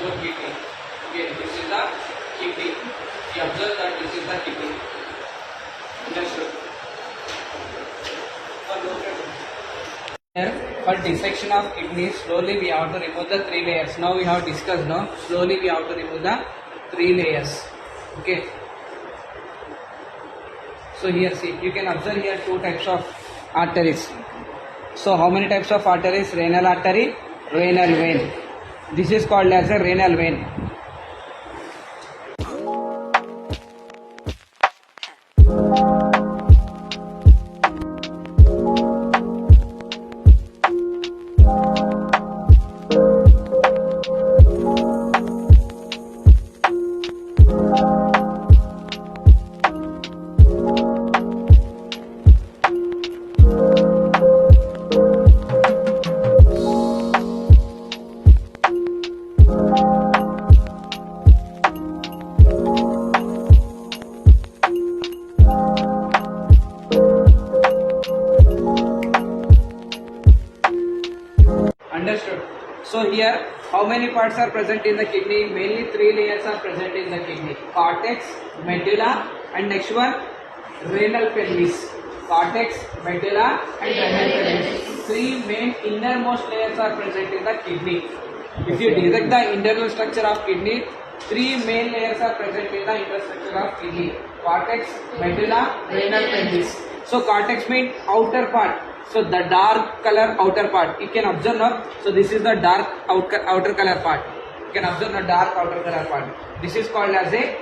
your kidney. Okay, this is the kidney. You observe that this is the kidney. Understood? Here, for dissection of kidney, slowly we have to remove the 3 layers. Now we have discussed now. Slowly we have to remove the 3 layers. Okay. So here see, you can observe here 2 types of arteries. So how many types of arteries? Renal artery, renal vein. This is called as a renal vein. Understood. So here, how many parts are present in the kidney? Mainly 3 layers are present in the kidney. Cortex, medulla, and next one, renal pelvis. Cortex, medulla, and renal pelvis. 3 main innermost layers are present in the kidney. If you dissect the internal structure of kidney, 3 main layers are present in the internal structure of kidney. Cortex, medulla, renal pelvis. So cortex means outer part. So the dark color outer part, you can observe now. So this is the dark outer color part. You can observe the dark outer color part. This is called as a,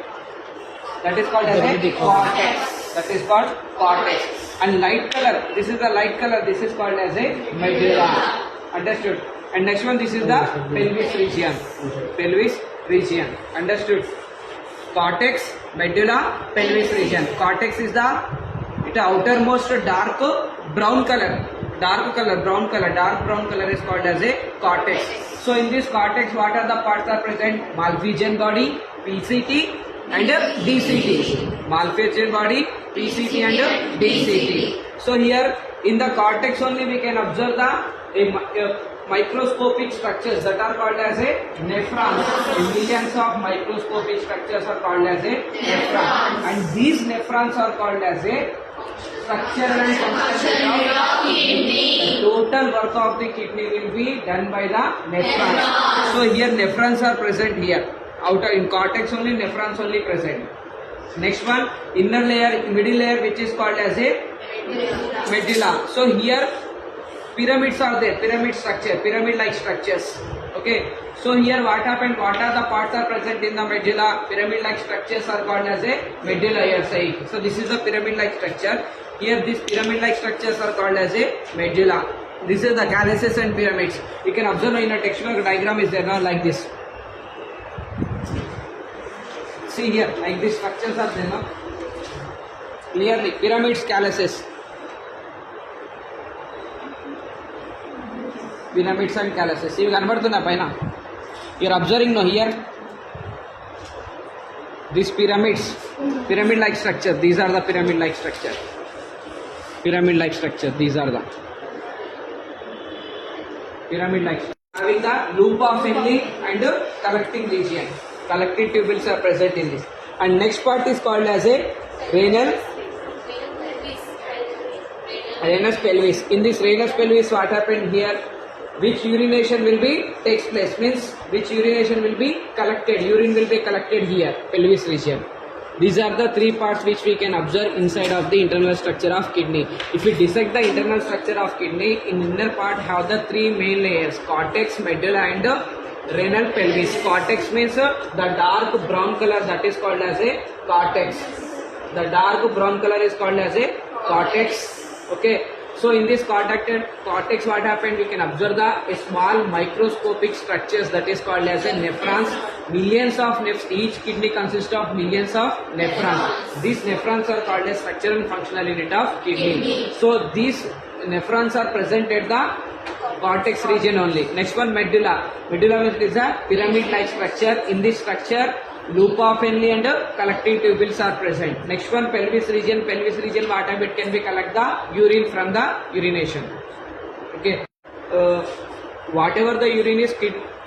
that is called as a cortex. That is called cortex. And light color, this is the light color. This is called as a medulla. Understood? And next one, this is the pelvis region. Pelvis region. Understood? Cortex, medulla, pelvis region. Cortex is the outermost dark brown color, dark brown color is called as a cortex. So in this cortex, what are the parts are present? Malpighian body, PCT and DCT. Malpighian body, PCT and DCT. So here in the cortex only we can observe the microscopic structures that are called as a nephrons. Millions of microscopic structures are called as a nephron, and these nephrons are called as a structural and function of kidney. The total work of the kidney will be done by the nephrons. So here nephrons are present here. Outer in cortex only nephrons only present. Next one, inner layer, middle layer, which is called as a medulla. So here pyramids are there, pyramid structure, pyramid like structures. Okay, so here what happened, what are the parts are present in the medulla? Pyramid like structures are called as a medulla here side. So this is the pyramid like structure. Here these pyramid like structures are called as a medulla. This is the calyces and pyramids. You can observe in a textual diagram is there now like this. See here, like these structures are there now. Clearly, pyramids, calyces. Pyramids and calyces. See, you are observing now here. These pyramids, pyramid like structure. These are the pyramid like structure. Pyramid like structure. These are the pyramid like structure. Having the loop of Henle and collecting region. Collecting tubules are present in this. And next part is called as a renal pelvis. In this renal pelvis, what happened here? Which urination will be takes place, means which urination will be collected, urine will be collected here, pelvis region. These are the 3 parts which we can observe inside of the internal structure of kidney. If we dissect the internal structure of kidney, in inner part have the 3 main layers, cortex, medulla and renal pelvis. Cortex means the dark brown color, that is called as a cortex. The dark brown color is called as a cortex. Okay. So in this cortex, what happened? You can observe the small microscopic structures that is called as a nephrons. Millions of nephrons. Each kidney consists of millions of nephrons. These nephrons are called as structural and functional unit of kidney. So these nephrons are present at the cortex region only. Next one, medulla. Medulla is a pyramid-like structure. In this structure, loop of Henle and collecting tubules are present. Next one, pelvis region. Pelvis region, what it can be collect the urine from the urination. Okay. Whatever the urine is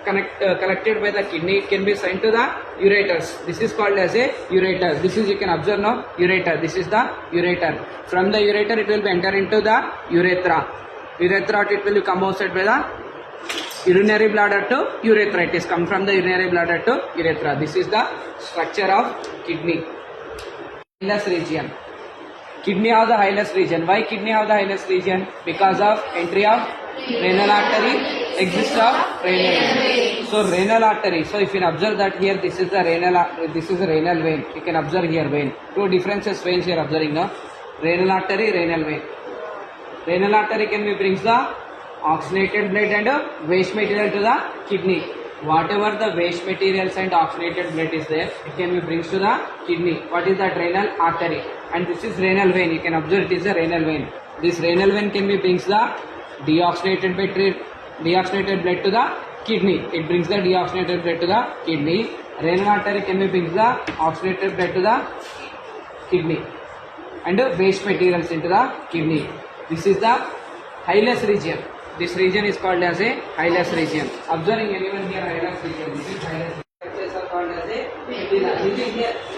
collected by the kidney, it can be sent to the ureters. This is called as a ureter. This is, you can observe now, ureter. This is the ureter. From the ureter it will be enter into the urethra. Urethra, it will come outside by the urinary bladder to urethra. It is come from the urinary bladder to urethra. This is the structure of kidney. Hilus region. Kidney have the hilus region. Why kidney have the hilus region? Because of entry of renal artery, exist of renal vein. So renal artery. So if you observe that here, this is the renal vein. You can observe here vein. Two differences veins you are observing now. Renal artery, renal vein. Renal artery can be brings the oxygenated blood and waste material to the kidney. Whatever the waste materials and oxygenated blood is there, it can be brings to the kidney. What is that? Renal artery. And this is renal vein. You can observe it is a renal vein. This renal vein can be brings the deoxygenated blood to the kidney. It brings the deoxygenated blood to the kidney. Renal artery can be brings the oxygenated blood to the kidney and waste materials into the kidney. This is the hilus region. This region is called as a hilus region. Observing anyone here hilus region. This is hilus region. Are called as a